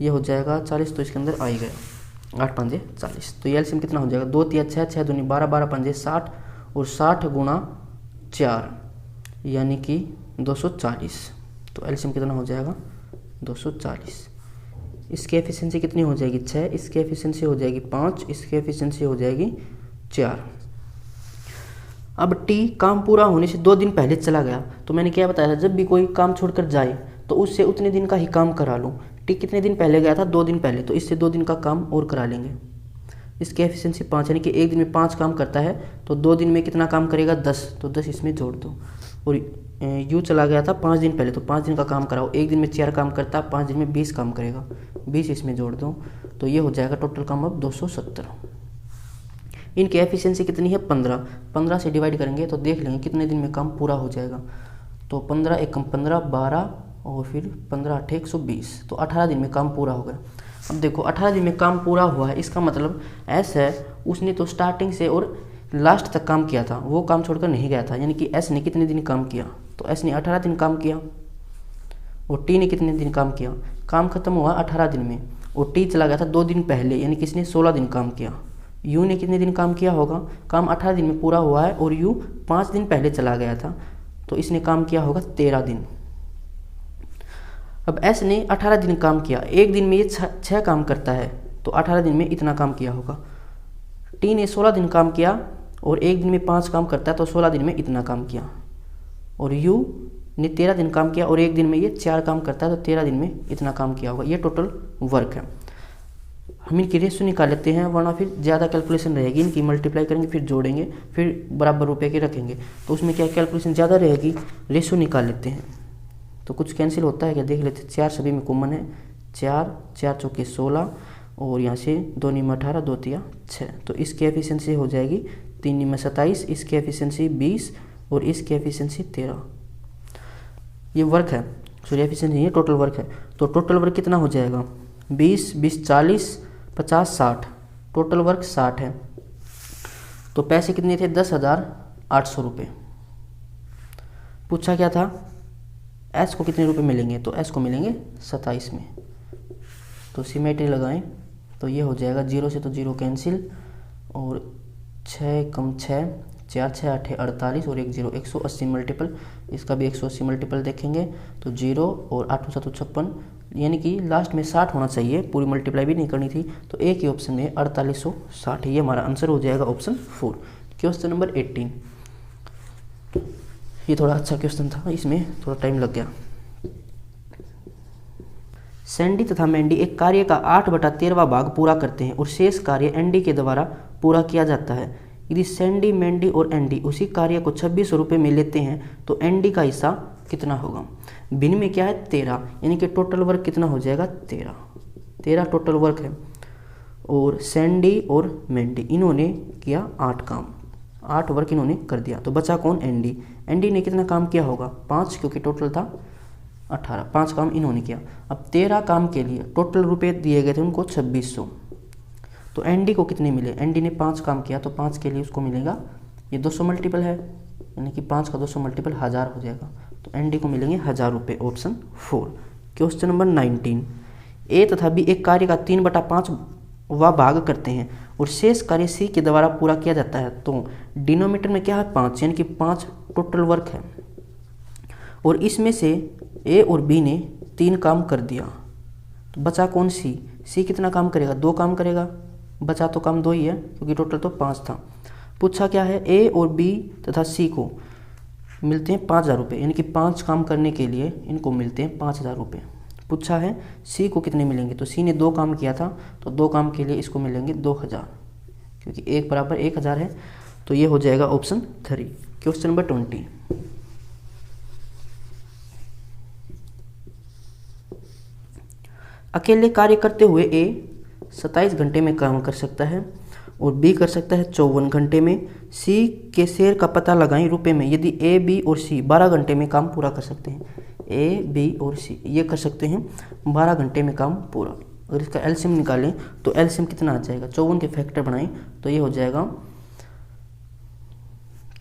ये हो जाएगा 40, तो इसके अंदर आ ही गया 8 पंजे 40। तो ये एलसीएम कितना हो जाएगा? 2 3 6 6 दूनी 12, 12 पंजे 60, और 60 गुणा 4 यानी कि 240। तो एलसीएम कितना हो जाएगा? 240। इसकी एफिशिएंसी कितनी हो जाएगी? 6, इसकी एफिशिएंसी हो जाएगी 5, इसकी एफिशिएंसी हो जाएगी 4। अब टी काम पूरा होने से 2 दिन पहले चला गया। तो मैंने क्या बताया था, जब भी कोई काम छोड़कर जाए तो उससे उतने दिन का ही काम करा लो। टी कितने दिन पहले गया था? 2 दिन पहले, तो इससे 2 दिन का काम और करा लेंगे। इसकी एफिशिएंसी 5, यानी कि 1 दिन में 5 काम करता है, तो 2 दिन में कितना काम करेगा? 10, तो 10 इसमें जोड़ दो। और यू चला गया था 5 दिन पहले, तो 5 दिन का काम कराओ, एक दिन में 4 काम करता, 5 दिन में 20 काम करेगा, 20 इसमें जोड़ दो, तो ये हो जाएगा टोटल काम अब 270। इनकी एफिशिएंसी कितनी है 15, 15 से डिवाइड करेंगे तो देख लेंगे कितने दिन में काम पूरा हो जाएगा। तो 15 एकम 15, 12 और फिर 15 8 120, तो 18 दिन में काम पूरा हो गया। अब देखो 18 दिन में काम पूरा हुआ है, इसका मतलब एस है उसने तो स्टार्टिंग से और लास्ट तक काम किया था, वो काम छोड़कर नहीं गया था, यानी कि एस ने कितने दिन काम किया, तो एस ने 18 दिन काम किया। और टी ने कितने दिन काम किया, काम खत्म हुआ 18 दिन में, और टी चला गया था 2 दिन पहले, यानी कि इसने 16 दिन काम किया। यू ने कितने दिन काम किया होगा, काम 18 दिन में पूरा हुआ है और यू 5 दिन पहले चला गया था, तो इसने काम किया होगा 13 दिन। अब एस ने 18 दिन काम किया, एक दिन में ये 6 काम करता है, तो 18 दिन में इतना काम किया होगा। टी ने 16 दिन काम किया और एक दिन में 5 काम करता है, तो 16 दिन में इतना काम किया। और यू ने 13 दिन काम किया और एक दिन में ये 4 काम करता है, तो 13 दिन में इतना काम किया होगा। ये टोटल वर्क है। हम इनकी रेशो निकाल लेते हैं, वरना फिर ज़्यादा कैलकुलेशन रहेगी, इनकी मल्टीप्लाई करेंगे फिर जोड़ेंगे फिर बराबर रुपए के रखेंगे, तो उसमें क्या कैलकुलेशन ज़्यादा रहेगी। रेशो निकाल लेते हैं, तो कुछ कैंसिल होता है क्या देख लेते हैं। 4 सभी में कॉमन है, 4 4 चौके 16 और यहाँ से 2 नीम 18 2 तिया 6, तो इसकी एफिशिएंसी हो जाएगी 3 नीम 27, इसकी एफिशिएंसी 20 और इसकी एफिशिएंसी 13। ये वर्क है, सॉरी एफिशिएंसी ये टोटल वर्क है। तो टोटल वर्क कितना हो जाएगा 20 20 40 50 60, टोटल वर्क 60 है। तो पैसे कितने थे 10,800 रुपये। पूछा क्या था एस को कितने रुपए मिलेंगे, तो एस को मिलेंगे 27 में। तो सिमेट्री लगाएं तो ये हो जाएगा 0 से तो 0 कैंसिल और 6 कम 6 4 6 8 48 और 1 0 180 मल्टीपल, इसका भी 180 मल्टीपल देखेंगे तो 0 और 8 7 56, यानी कि लास्ट में 60 होना चाहिए, पूरी मल्टीप्लाई भी नहीं करनी थी। तो एक ही ऑप्शन में 4860, ये हमारा आंसर हो जाएगा ऑप्शन 4। क्वेश्चन नंबर 18, ये थोड़ा अच्छा क्वेश्चन था, इसमें थोड़ा टाइम लग गया। सैंडी तथा मैंडी एक कार्य का 8/13वां भाग पूरा करते हैं और शेष कार्य एंडी के द्वारा पूरा किया जाता है। यदि सैंडी मैंडी और एंडी उसी कार्य को 2600 रुपये में लेते हैं तो एंडी का हिस्सा कितना होगा। भिन्न में क्या है 13, यानी कि टोटल वर्क कितना हो जाएगा 13 टोटल वर्क है। और सैंडी और मैंडी इन्होंने किया 8 काम, 8 वर्क इन्होंने कर दिया, तो बचा कौन एंडी। एंडी ने कितना काम किया होगा 5, क्योंकि टोटल था 18, 5 काम इन्होंने किया। अब 13 काम के लिए टोटल रुपए दिए गए थे उनको 2600, तो एंडी को कितने मिले, एंडी ने 5 काम किया तो 5 के लिए उसको मिलेगा ये 200 मल्टीपल है, यानी कि 5 का 200 मल्टीपल 1000 हो जाएगा, तो एंडी को मिलेंगे 1000 रुपये, ऑप्शन 4। क्वेश्चन नंबर 19, ए तथा बी एक कार्य का 3/5वां भाग करते हैं और शेष कार्य सी के द्वारा पूरा किया जाता है। तो डिनोमिनेटर में क्या है 5, यानी कि 5 टोटल वर्क है, और इसमें से ए और बी ने 3 काम कर दिया, तो बचा कौन सी कितना काम करेगा 2 काम करेगा, बचा तो काम 2 ही है क्योंकि टोटल तो 5 था। पूछा क्या है ए और बी तथा सी को मिलते हैं 5000 रुपये, यानी कि 5 काम करने के लिए इनको मिलते हैं 5000 रुपये। पूछा है सी को कितने मिलेंगे, तो सी ने 2 काम किया था तो 2 काम के लिए इसको मिलेंगे 2000, क्योंकि 1 बराबर 1000 है, तो ये हो जाएगा ऑप्शन 3। क्वेश्चन नंबर 20, अकेले कार्य करते हुए ए 27 घंटे में काम कर सकता है और बी कर सकता है 54 घंटे में। सी के शेयर का पता लगाएं रुपए में, यदि ए बी और सी 12 घंटे में काम पूरा कर सकते हैं। ए बी और सी ये कर सकते हैं 12 घंटे में काम पूरा। अगर इसका एलसीएम निकालें तो एलसीएम कितना आ जाएगा, 54 के फैक्टर बनाएं तो ये हो जाएगा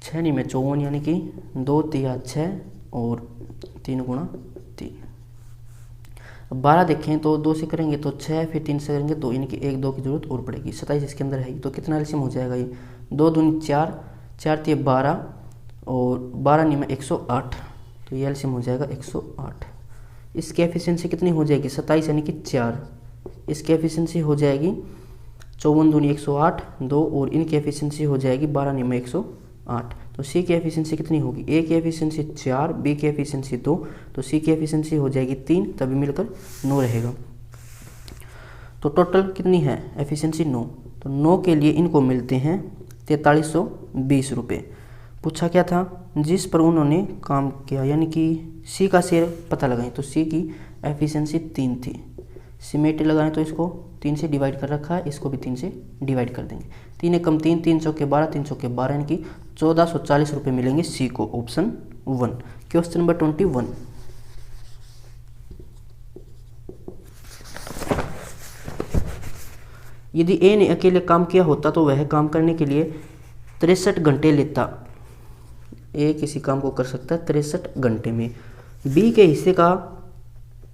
6 में 54, यानी कि 2 तिया 6 और 3 गुणा 3। अब 12 देखें तो 2 से करेंगे तो 6, फिर 3 से करेंगे 2, यानी कि 1 2 की जरूरत और पड़ेगी। 27 इसके अंदर है, तो कितना एलसीएम हो जाएगा ये 2 दूनी 4, 4 तिया 12 और 12 में 108, तो ये एलसीएम हो जाएगा 108। इसकी एफिशिएंसी कितनी हो जाएगी 27, यानी कि 4। इसकी एफिशिएंसी हो जाएगी 54 दूनी 108 2, और इनकी एफिशिएंसी हो जाएगी 12 में 108। तो सी की एफिशिएंसी कितनी होगी, ए की एफिशिएंसी 4, बी की एफिशिएंसी 2, तो सी की एफिशिएंसी हो जाएगी 3, तभी मिलकर 9 रहेगा। तो टोटल कितनी है एफिशिएंसी 9, तो 9 के लिए इनको मिलते हैं 4320 रुपये। पूछा क्या था, जिस पर उन्होंने काम किया, यानी कि सी का शेयर पता लगाएं। तो सी की एफिशिएंसी 3 थी। सिमेट्री लगाएं तो इसको 3 से डिवाइड कर रखा है, इसको भी 3 से डिवाइड कर देंगे। 3 एकम 3, 3 चौके 12, 3 चौके 12, यानी कि 1440 रुपये मिलेंगे सी को, ऑप्शन 1। Question number 21। यदि ए ने अकेले काम किया होता तो वह काम करने के लिए 63 घंटे लेता। ए किसी काम को कर सकता है 63 घंटे में। बी के हिस्से का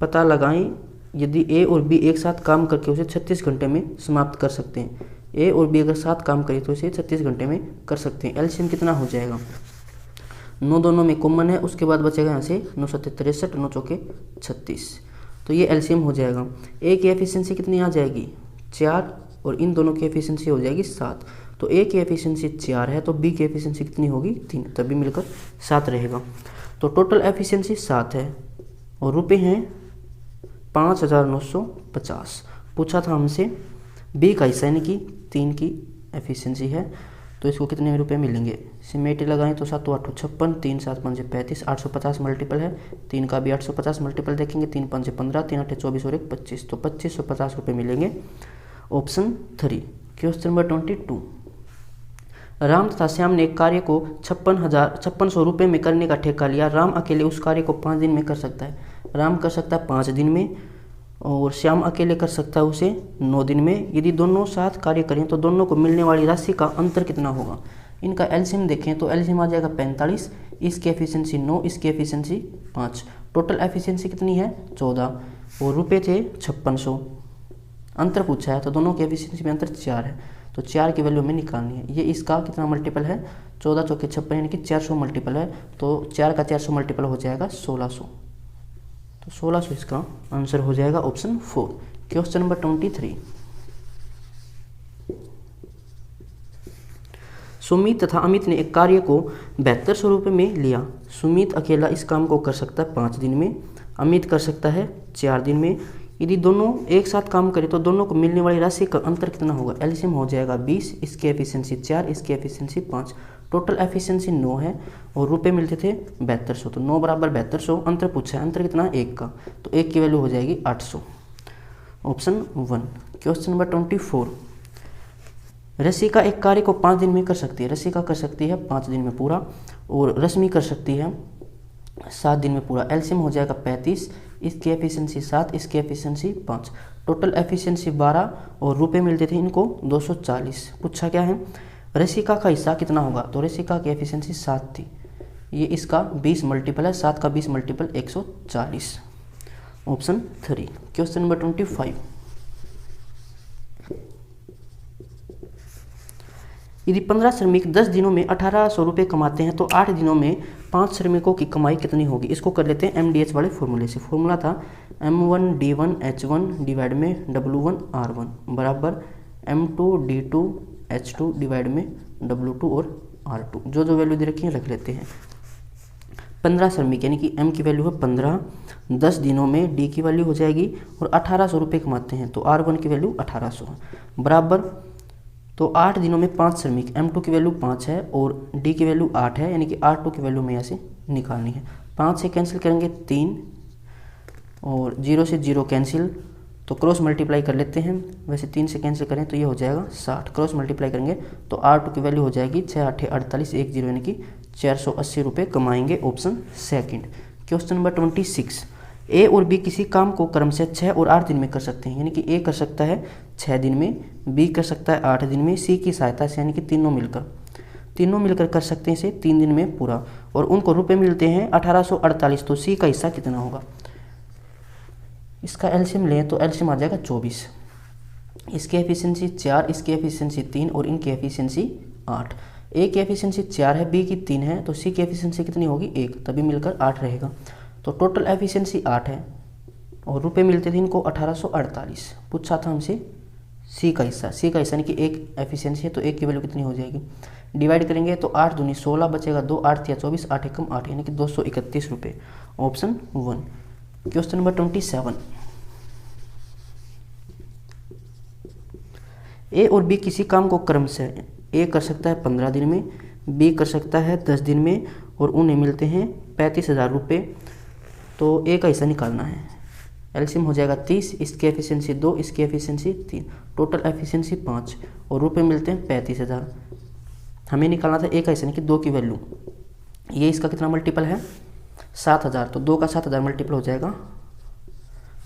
पता लगाएं। यदि ए और बी एक साथ काम करके उसे 36 घंटे में समाप्त कर सकते हैं। ए और बी अगर साथ काम करें तो इसे 36 घंटे में कर सकते हैं। एलसीएम कितना हो जाएगा, 9 दोनों में कॉमन है, उसके बाद बचेगा यहाँ से 9 सत्ते 63, 9 चौके 36, तो ये एलसीएम हो जाएगा। ए की एफिशिएंसी कितनी आ जाएगी, 4, और इन दोनों की एफिशिएंसी हो जाएगी 7। तो ए की एफिशिएंसी 4 है तो बी की एफिशिएंसी कितनी होगी, 3, तभी मिलकर 7 रहेगा। तो टोटल एफिशिएंसी 7 है और रुपए हैं 5950। पूछा था हमसे बी का हिस्सा यानी कि 3 की एफिशिएंसी है, तो इसको कितने रुपए मिलेंगे। सिमेट्री लगाएं तो 7 8 56, 3 7 5 35, 850 मल्टीपल है, 3 का भी 850 मल्टीपल देखेंगे, 3 5 15, 3 8 24 और 1 25, तो 2550 रुपये मिलेंगे, ऑप्शन 3। Question number 22। राम तथा श्याम ने एक कार्य को 5600 रुपये में करने का ठेका लिया। राम अकेले उस कार्य को 5 दिन में कर सकता है। राम कर सकता है 5 दिन में और श्याम अकेले कर सकता है उसे 9 दिन में। यदि दोनों साथ कार्य करें तो दोनों को मिलने वाली राशि का अंतर कितना होगा। इनका एलसीएम देखें तो एलसीएम आ जाएगा 45, इसकी एफिशिएंसी 9, इसकी एफिशिएंसी 5, टोटल एफिशिएंसी कितनी है 14, और रुपये थे 5600। अंतर पूछा है तो दोनों की एफिशिएंसी में अंतर 4 है, तो 4 की वैल्यू हमें निकालनी है। ये इसका कितना मल्टीपल है, 14 चौके 56, यानी कि 400 मल्टीपल है, तो 4 का 400 मल्टीपल हो जाएगा 1600, तो 1600 इसका आंसर हो जाएगा, ऑप्शन 4। Question number 23। सुमित तथा अमित ने एक कार्य को 7200 रुपये में लिया। सुमित अकेला इस काम को कर सकता है 5 दिन में, अमित कर सकता है 4 दिन में। यदि दोनों एक साथ काम करें तो दोनों को मिलने वाली राशि का अंतर कितना होगा। एलसीएम हो जाएगा 20, इसकी एफिशिएंसी 4, इसकी एफिशिएंसी 5, टोटल एफिशिएंसी 9 है और रुपए मिलते थे 7200, तो 9 बराबर 7200। अंतर पूछा है, अंतर कितना 1 का, तो 1 की वैल्यू हो जाएगी 800, ऑप्शन 1। Question number 24। रसिका एक कार्य को 5 दिन में कर सकती है। रसिका कर सकती है 5 दिन में पूरा, और रश्मि कर सकती है 7 दिन में पूरा। एलसीएम हो जाएगा 35, इसकी एफिशिएंसी 7, इसकी एफिशिएंसी 5, टोटल एफिशिएंसी 12 और रुपए मिलते थे इनको 240। पूछा क्या है, रसिका का हिस्सा कितना होगा। तो रसिका की एफिशिएंसी 7 थी, ये इसका 20 मल्टीपल है, 7 का 20 मल्टीपल 140, ऑप्शन 3। Question number 25। यदि 15 श्रमिक 10 दिनों में 1800 रुपये कमाते हैं तो 8 दिनों में 5 श्रमिकों की कमाई कितनी होगी। इसको कर लेते हैं MDH वाले फॉर्मूले से। फॉर्मूला था M1D1H1 डिवाइड में W1R1 बराबर M2D2H2 डिवाइड में W2 और R2। जो जो वैल्यू दे रखी है रख लेते हैं। 15 श्रमिक यानी कि M की वैल्यू है 15, 10 दिनों में D की वैल्यू हो जाएगी, और 1800 रुपये कमाते हैं तो R1 की वैल्यू 1800 बराबर, तो 8 दिनों में 5 श्रमिक, M2 की वैल्यू 5 है और D की वैल्यू 8 है, यानी कि R2 की वैल्यू में यहाँ से निकालनी है। 5 से कैंसिल करेंगे 3 और 0 से 0 कैंसिल, तो क्रॉस मल्टीप्लाई कर लेते हैं। वैसे 3 से कैंसिल करें तो ये हो जाएगा 60, क्रॉस मल्टीप्लाई करेंगे तो R2 की वैल्यू हो जाएगी 6 8 48 1 0, यानी कि 480 रुपये कमाएंगे, ऑप्शन 2। Question number 26। ए और बी किसी काम को क्रम से 6 और 8 दिन में कर सकते हैं, यानी कि ए कर सकता है 6 दिन में, बी कर सकता है 8 दिन में, सी की सहायता से यानी कि तीनों मिलकर कर सकते हैं इसे 3 दिन में पूरा, और उनको रुपए मिलते हैं 1848। तो सी का हिस्सा कितना होगा। इसका एलसीएम लें तो एलसीएम आ जाएगा 24, इसकी एफिशिएंसी 4, इसकी एफिशिएंसी 3 और इनकी एफिशिएंसी 8। ए की एफिशिएंसी 4 है, बी की 3 है, तो सी की एफिशिएंसी कितनी होगी 1, तभी मिलकर 8 रहेगा। तो टोटल एफिशिएंसी 8 है और रुपए मिलते थे इनको 1848। पूछा था हमसे सी का हिस्सा यानी कि 1 एफिशिएंसी है तो 1 की वैल्यू कितनी हो जाएगी। डिवाइड करेंगे तो 8 दूनी 16 बचेगा 2, 8 या 24, 8 एकम 8, यानी कि 231 रुपये, ऑप्शन 1। Question number 27। ए और बी किसी काम को क्रम से ए कर सकता है 15 दिन में, बी कर सकता है 10 दिन में और उन्हें मिलते हैं 35,000 रुपये। तो ए का हिस्सा निकालना है। एलसीएम हो जाएगा 30, इसकी एफिशिएंसी 2, इसकी एफिशिएंसी 3, टोटल एफिशिएंसी 5 और रुपये मिलते हैं 35,000। हमें निकालना था ए का हिस्सा यानी कि 2 की वैल्यू। ये इसका कितना मल्टीपल है 7,000, तो 2 का 7,000 मल्टीपल हो जाएगा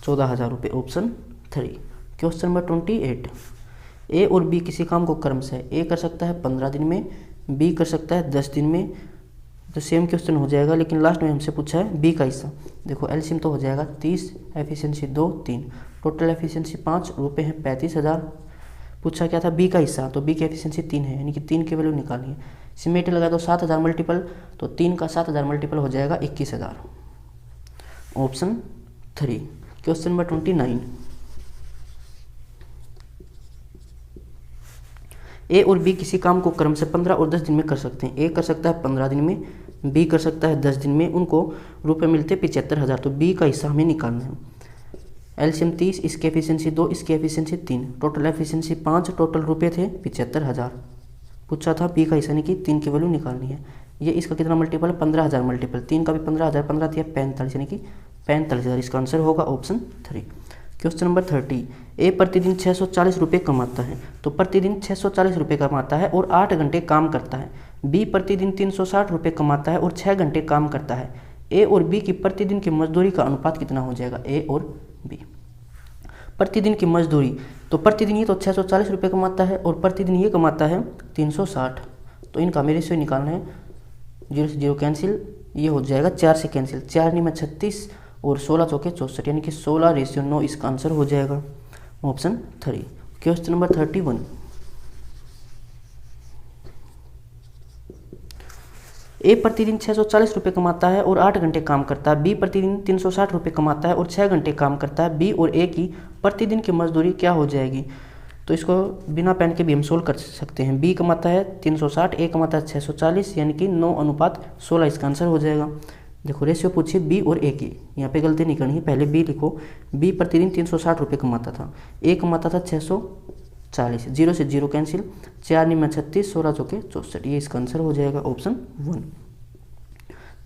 14,000 रुपये। ऑप्शन 3। Question number 28। ए और बी किसी काम को क्रम से ए कर सकता है 15 दिन में, बी कर सकता है 10 दिन में। तो सेम क्वेश्चन हो जाएगा, लेकिन लास्ट में हमसे पूछा है बी का हिस्सा। देखो एलसीएम तो हो जाएगा 30, एफिशिएंसी 2, 3, टोटल एफिशिएंसी 5, रुपये हैं 35,000। पूछा क्या था बी का हिस्सा, तो बी की एफिशिएंसी 3 है, यानी कि 3 की वैल्यू निकालनी है। सिमेट्री लगा दो 7,000 मल्टीपल, तो 3 का 7,000 मल्टीपल हो जाएगा 21,000। ऑप्शन 3। Question number 29। ए और बी किसी काम को क्रम से 15 और 10 दिन में कर सकते हैं। ए कर सकता है 15 दिन में, बी कर सकता है 10 दिन में, उनको रुपए मिलते हैं 75,000। तो बी का हिस्सा हमें निकालना है। एलसीएम 30, इसकी एफिशिएंसी 2, इसकी एफिशिएंसी 3, टोटल एफिशिएंसी 5, टोटल रुपए थे 75,000। पूछा था बी का हिस्सा यानी कि 3 की वैल्यू निकालनी है। ये इसका कितना मल्टीपल है 15,000 मल्टीपल, 3 का भी 15,000, 15 दिया 45 यानी कि 45,000। इसका आंसर होगा ऑप्शन 3। Question number 30। ए प्रतिदिन 640 रुपये कमाता है, तो प्रतिदिन 640 रुपये कमाता है और 8 घंटे काम करता है। बी प्रतिदिन 360 रुपये कमाता है और 6 घंटे काम करता है। ए और बी की प्रतिदिन की मजदूरी का अनुपात कितना हो जाएगा। ए और बी प्रतिदिन की मजदूरी, तो प्रतिदिन ये तो 640 रुपये कमाता है और प्रतिदिन ये कमाता है 360, तो इनका हमें रेशियो निकालना है। 0 से 0 कैंसिल, ये हो जाएगा 4 से कैंसिल, 4 में 36 और 16 चौके 64, यानी कि 16:9 इसका आंसर हो जाएगा ऑप्शन 3। Question number 31। ए प्रतिदिन 640 रुपये कमाता है और 8 घंटे काम करता है। बी प्रतिदिन 360 रुपये कमाता है और 6 घंटे काम करता है। बी और ए की प्रतिदिन की मजदूरी क्या हो जाएगी। तो इसको बिना पेन के भी हम सोल्व कर सकते हैं। बी कमाता है 360, ए कमाता है 640, यानी कि 9:16 इसका आंसर हो जाएगा। देखो रेशियो पूछिए बी और ए की, यहाँ पे गलती नहीं करनी है, पहले बी लिखो। बी प्रतिदिन 360 रुपये कमाता था, ए कमाता था 640, 0 से 0 कैंसिल, 4 में 36, 16 चौके 64, ये इसका आंसर हो जाएगा ऑप्शन 1।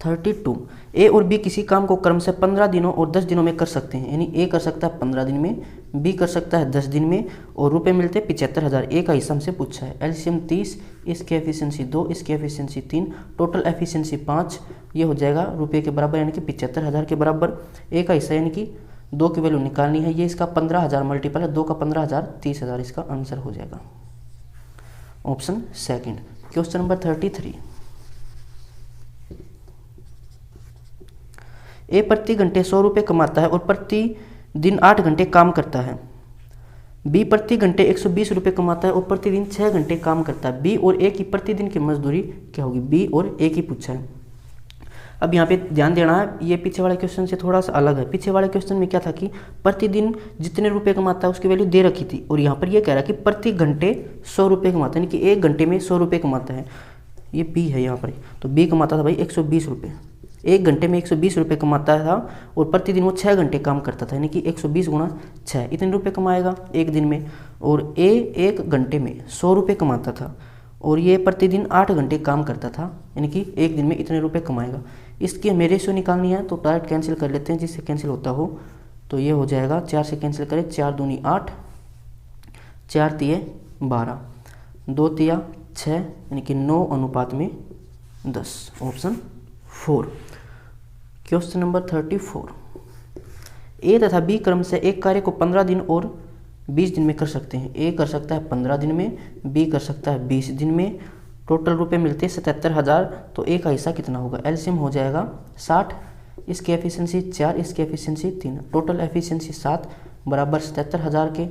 32। ए और बी किसी काम को क्रम से 15 दिनों और 10 दिनों में कर सकते हैं, यानी ए कर सकता है 15 दिन में, बी कर सकता है 10 दिन में और रुपए मिलते हैं 75,000। ए का हिस्सा हमसे पूछा है। एलसीएम 30, इसकी एफिशिएंसी 2, इसकी एफिशिएंसी 3, टोटल एफिशिएंसी 5, ये हो जाएगा रुपये के बराबर यानी कि 75,000 के बराबर। ए का हिस्सा यानी कि 2 की वैल्यू निकालनी है। ये इसका 15,000 मल्टीपल है, 2 का 15,000 30,000 इसका आंसर हो जाएगा ऑप्शन 2। Question number 33। ए प्रति घंटे 100 रुपये कमाता है और प्रति दिन 8 घंटे काम करता है। बी प्रति घंटे 120 रुपये कमाता है और प्रतिदिन 6 घंटे काम करता है। बी और ए की प्रतिदिन की मजदूरी क्या होगी। बी और ए की पूछा है। अब यहाँ पे ध्यान देना है, ये पीछे वाले क्वेश्चन से थोड़ा सा अलग है। पीछे वाले क्वेश्चन में क्या था कि प्रतिदिन जितने रुपए कमाता है उसकी वैल्यू दे रखी थी, और यहाँ पर ये कह रहा है कि प्रति घंटे 100 रुपये कमाता है, यानी कि 1 घंटे में 100 रुपये कमाता है। ये बी है यहाँ पर, तो बी कमाता था भाई 120 रुपये, 1 घंटे में 120 रुपये कमाता था और प्रतिदिन वो 6 घंटे काम करता था, यानी कि 120 गुणा 6 इतने रुपये कमाएगा 1 दिन में। और ए 1 घंटे में 100 रुपये कमाता था और ये प्रतिदिन 8 घंटे काम करता था, यानी कि 1 दिन में इतने रुपये कमाएगा। इसकी हमें रेशियो निकालनी है, तो डायरेक्ट कैंसिल कर लेते हैं, जिससे कैंसिल होता हो। तो ये हो जाएगा 4 से कैंसिल करें, 4 दूनी 8, 4 तिये 12, 2 तिया 6, यानी कि 9:10 ऑप्शन 4। Question number 34। ए तथा बी क्रम से एक कार्य को 15 दिन और 20 दिन में कर सकते हैं। ए कर सकता है 15 दिन में, बी कर सकता है 20 दिन में, टोटल रुपए मिलते हैं 77,000। तो ए का हिस्सा कितना होगा। एलसीएम हो जाएगा 60, इसकी एफिशिएंसी 4, इसकी एफिशिएंसी 3, टोटल एफिशिएंसी 7 बराबर 77,000 के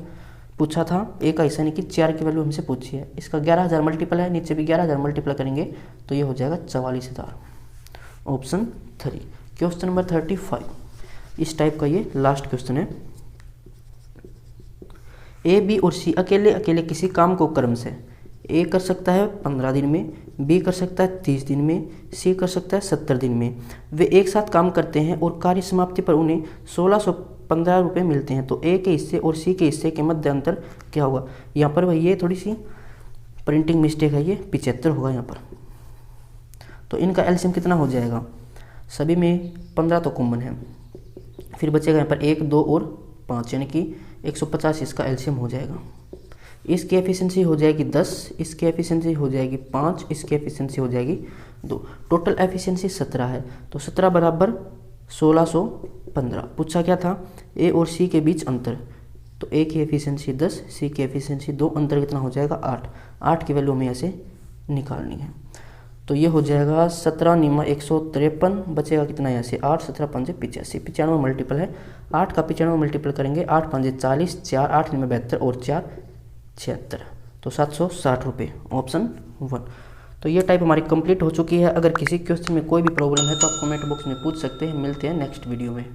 पूछा था। ए का हिस्सा यानी कि 4 की वैल्यू हमसे पूछी है। इसका 11,000 मल्टीपल है, नीचे भी 11,000 मल्टीपल करेंगे तो ये हो जाएगा 44,000 ऑप्शन 3। क्वेश्चन नंबर 35, इस टाइप का ये लास्ट क्वेश्चन है। ए बी और सी अकेले अकेले किसी काम को क्रम से ए कर सकता है 15 दिन में, बी कर सकता है 30 दिन में, सी कर सकता है 70 दिन में। वे एक साथ काम करते हैं और कार्य समाप्ति पर उन्हें 1615 रुपये मिलते हैं। तो ए के हिस्से और सी के हिस्से के मध्य अंतर क्या होगा। यहाँ पर भाई ये थोड़ी सी प्रिंटिंग मिस्टेक है, ये 75 होगा यहाँ पर। तो इनका एलसीएम कितना हो जाएगा, सभी में 15 तो कॉमन है, फिर बचेगा यहाँ पर 1, 2 और 5 यानी कि 150 इसका एलसीएम हो जाएगा। इसकी एफिशिएंसी हो जाएगी 10, इसकी एफिशिएंसी हो जाएगी 5, इसकी एफिशिएंसी हो जाएगी 2, टोटल एफिशिएंसी 17 है। तो 17 बराबर 1615। पूछा क्या था, ए और सी के बीच अंतर, तो ए की एफिशिएंसी 10, सी की एफिशिएंसी 2, अंतर कितना हो जाएगा 8। 8 की वैल्यू हमें ऐसे निकालनी है। तो ये हो जाएगा 17 निमा 153, बचेगा कितना यहाँ से 8, 17 5 85, 95 मल्टीपल है, 8 का 95 मल्टीपल करेंगे, 8 5 40, 4 8 निमा 72 और 4 76, तो 760 रुपये, ऑप्शन 1। तो ये टाइप हमारी कंप्लीट हो चुकी है। अगर किसी क्वेश्चन में कोई भी प्रॉब्लम है तो आप कमेंट बॉक्स में पूछ सकते हैं। मिलते हैं नेक्स्ट वीडियो में।